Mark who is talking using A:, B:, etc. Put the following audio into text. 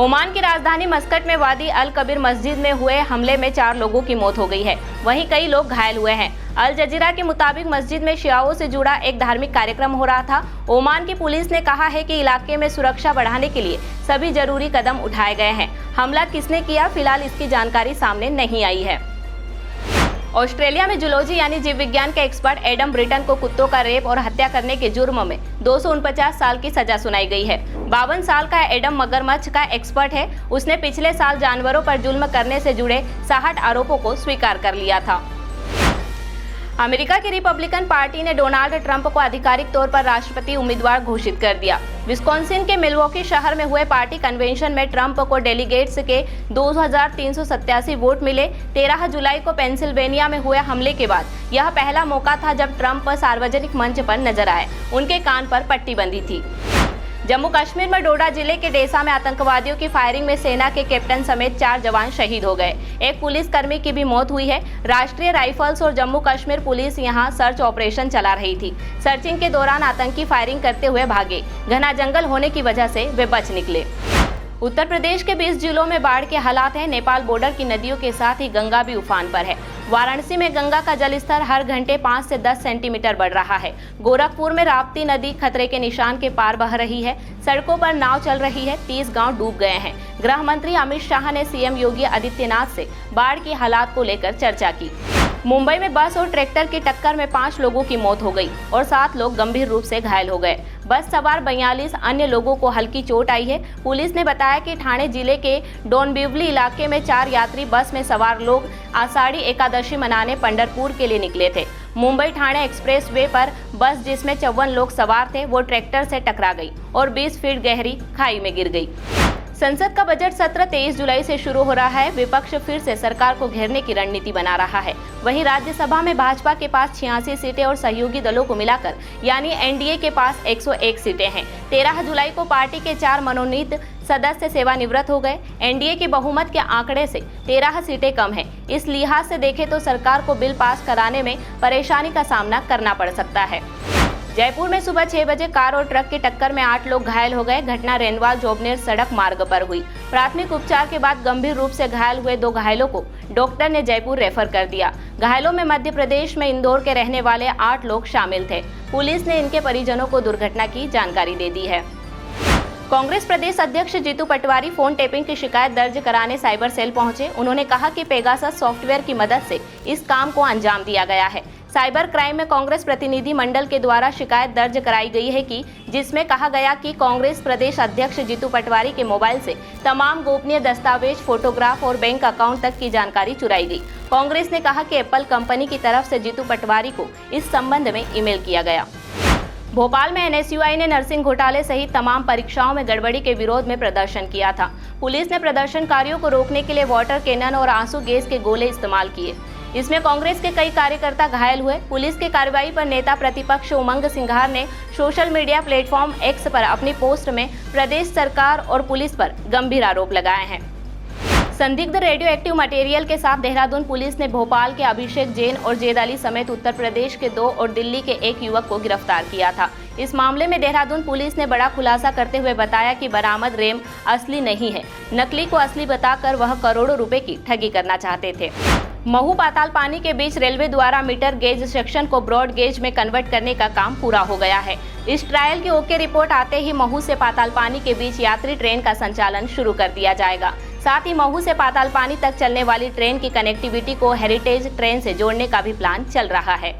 A: Oman की राजधानी Muscat में वादी अल कबीर मस्जिद में हुए हमले में 4 लोगों की मौत हो गई है, वहीं कई लोग घायल हुए हैं। अल जजीरा के मुताबिक मस्जिद में शियाओं से जुड़ा एक धार्मिक कार्यक्रम हो रहा था। ओमान की पुलिस ने कहा है कि इलाके में सुरक्षा बढ़ाने के लिए सभी जरूरी कदम उठाए गए हैं। हमला किसने किया, फिलहाल इसकी जानकारी सामने नहीं आई है। ऑस्ट्रेलिया में जूलॉजी यानी जीव विज्ञान के एक्सपर्ट एडम ब्रिटन को कुत्तों का रेप और हत्या करने के जुर्म में 249 साल की सजा सुनाई गई है। 52 साल का एडम मगरमच्छ का एक्सपर्ट है। उसने पिछले साल जानवरों पर जुल्म करने से जुड़े 60 आरोपों को स्वीकार कर लिया था। अमेरिका की रिपब्लिकन पार्टी ने डोनाल्ड ट्रंप को आधिकारिक तौर पर राष्ट्रपति उम्मीदवार घोषित कर दिया। विस्कॉन्सिन के मिल्वॉकी शहर में हुए पार्टी कन्वेंशन में ट्रंप को डेलीगेट्स के 2387 वोट मिले। 13 जुलाई को पेंसिल्वेनिया में हुए हमले के बाद यह पहला मौका था जब ट्रंप सार्वजनिक मंच पर नजर आए। उनके कान पर पट्टी बंधी थी। जम्मू कश्मीर में डोडा जिले के डेसा में आतंकवादियों की फायरिंग में सेना के कैप्टन समेत 4 जवान शहीद हो गए। एक पुलिसकर्मी की भी मौत हुई है। राष्ट्रीय राइफल्स और जम्मू कश्मीर पुलिस यहां सर्च ऑपरेशन चला रही थी। सर्चिंग के दौरान आतंकी फायरिंग करते हुए भागे। घना जंगल होने की वजह से वे बच निकले। उत्तर प्रदेश के 20 जिलों में बाढ़ के हालात हैं। नेपाल बॉर्डर की नदियों के साथ ही गंगा भी उफान पर है। वाराणसी में गंगा का जलस्तर हर घंटे 5 से 10 सेंटीमीटर बढ़ रहा है। गोरखपुर में राप्ती नदी खतरे के निशान के पार बह रही है। सड़कों पर नाव चल रही है। 30 गांव डूब गए हैं। गृह मंत्री अमित शाह ने सीएम योगी आदित्यनाथ से बाढ़ की हालात को लेकर चर्चा की। मुंबई में बस और ट्रैक्टर की टक्कर में 5 लोगों की मौत हो गई और 7 लोग गंभीर रूप से घायल हो गए। बस सवार 42 अन्य लोगों को हल्की चोट आई है। पुलिस ने बताया कि ठाणे जिले के डोंबिवली इलाके में 4 यात्री बस में सवार लोग आषाढ़ी एकादशी मनाने पंढरपुर के लिए निकले थे। मुंबई ठाणे एक्सप्रेस वे पर बस जिसमें 54 लोग सवार थे वो ट्रैक्टर से टकरा गई और 20 फीट गहरी खाई में गिर गई। संसद का बजट सत्र 23 जुलाई से शुरू हो रहा है। विपक्ष फिर से सरकार को घेरने की रणनीति बना रहा है। वहीं राज्यसभा में भाजपा के पास 86 सीटें और सहयोगी दलों को मिलाकर यानी एनडीए के पास 101 सीटें हैं। 13 जुलाई को पार्टी के 4 मनोनीत सदस्य सेवानिवृत्त हो गए। एनडीए के बहुमत के आंकड़े से 13 सीटें कम हैं। इस लिहाज से देखें तो सरकार को बिल पास कराने में परेशानी का सामना करना पड़ सकता है। जयपुर में सुबह 6 बजे कार और ट्रक की टक्कर में 8 लोग घायल हो गए। घटना रेनवाल जोबनेर सड़क मार्ग पर हुई। प्राथमिक उपचार के बाद गंभीर रूप से घायल हुए 2 घायलों को डॉक्टर ने जयपुर रेफर कर दिया। घायलों में मध्य प्रदेश में इंदौर के रहने वाले 8 लोग शामिल थे। पुलिस ने इनके परिजनों को दुर्घटना की जानकारी दे दी है। कांग्रेस प्रदेश अध्यक्ष जीतू पटवारी फोन टेपिंग की शिकायत दर्ज कराने साइबर सेल पहुंचे। उन्होंने कहा कि पेगासस सॉफ्टवेयर की मदद से इस काम को अंजाम दिया गया है। साइबर क्राइम में कांग्रेस प्रतिनिधि मंडल के द्वारा शिकायत दर्ज कराई गई है कि जिसमें कहा गया कि कांग्रेस प्रदेश अध्यक्ष जीतू पटवारी के मोबाइल से तमाम गोपनीय दस्तावेज, फोटोग्राफ और बैंक अकाउंट तक की जानकारी चुराई गई। कांग्रेस ने कहा कि एप्पल कंपनी की तरफ से जीतू पटवारी को इस संबंध में ईमेल किया गया। भोपाल में एनएसयूआई ने नर्सिंग घोटाले सहित तमाम परीक्षाओं में गड़बड़ी के विरोध में प्रदर्शन किया था। पुलिस ने प्रदर्शनकारियों को रोकने के लिए वाटर कैनन और आंसू गैस के गोले इस्तेमाल किए। इसमें कांग्रेस के कई कार्यकर्ता घायल हुए। पुलिस की कार्रवाई पर नेता प्रतिपक्ष उमंग सिंघार ने सोशल मीडिया प्लेटफॉर्म एक्स पर अपनी पोस्ट में प्रदेश सरकार और पुलिस पर गंभीर आरोप लगाए हैं। संदिग्ध रेडियो एक्टिव मटेरियल के साथ देहरादून पुलिस ने भोपाल के अभिषेक जैन और जेद अली समेत उत्तर प्रदेश के 2 और दिल्ली के 1 युवक को गिरफ्तार किया था। इस मामले में देहरादून पुलिस ने बड़ा खुलासा करते हुए बताया कि बरामद रैम असली नहीं है। नकली को असली बताकर वह करोड़ों रुपए की ठगी करना चाहते थे। महू पाताल पानी के बीच रेलवे द्वारा मीटर गेज सेक्शन को ब्रॉड गेज में कन्वर्ट करने का काम पूरा हो गया है। इस ट्रायल की ओके रिपोर्ट आते ही महू से पाताल पानी के बीच यात्री ट्रेन का संचालन शुरू कर दिया जाएगा। साथ ही महू से पाताल पानी तक चलने वाली ट्रेन की कनेक्टिविटी को हेरिटेज ट्रेन से जोड़ने का भी प्लान चल रहा है।